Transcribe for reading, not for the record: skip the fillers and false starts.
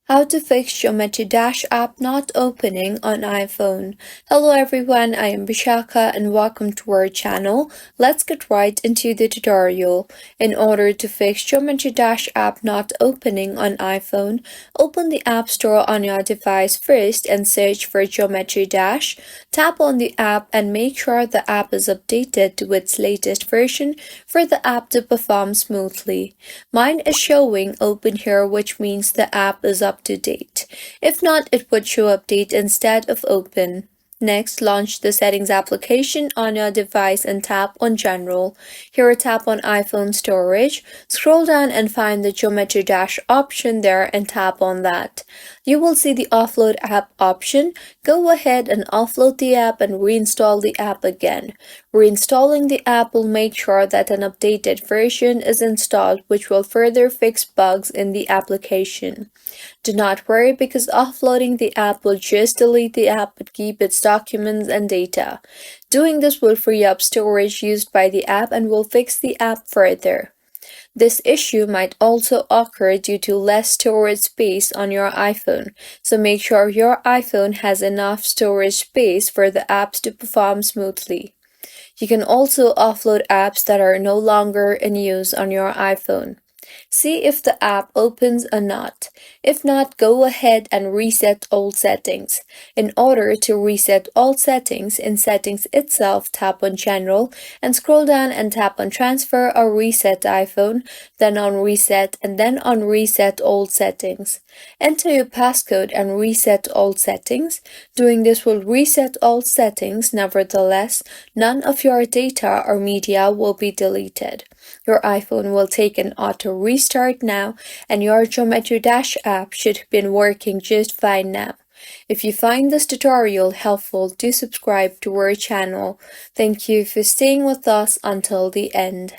How to fix Geometry Dash app not opening on iPhone. Hello everyone, I am Vishaka and welcome to our channel. Let's get right into the tutorial. In order to fix Geometry Dash app not opening on iPhone, open the App Store on your device first and search for Geometry Dash. Tap on the app and make sure the app is updated to its latest version for the app to perform smoothly. Mine is showing open here, which means the app is up to date. If not, it would show update instead of open. Next, launch the Settings application on your device and tap on General. Here, tap on iPhone Storage. Scroll down and find the Geometry Dash option there and tap on that. You will see the Offload App option. Go ahead and offload the app and reinstall the app again. Reinstalling the app will make sure that an updated version is installed, which will further fix bugs in the application. Do not worry because offloading the app will just delete the app but keep its documents and data. Doing this will free up storage used by the app and will fix the app further. This issue might also occur due to less storage space on your iPhone, so make sure your iPhone has enough storage space for the apps to perform smoothly. You can also offload apps that are no longer in use on your iPhone. See if the app opens or not. If not, go ahead and reset all settings. In order to reset all settings, in Settings itself, tap on General and scroll down and tap on Transfer or Reset iPhone, then on Reset and then on Reset All Settings. Enter your passcode and reset all settings. Doing this will reset all settings. Nevertheless, none of your data or media will be deleted. Your iPhone will take an auto restart now, and your Geometry Dash app should have been working just fine now. If you find this tutorial helpful, do subscribe to our channel. Thank you for staying with us until the end.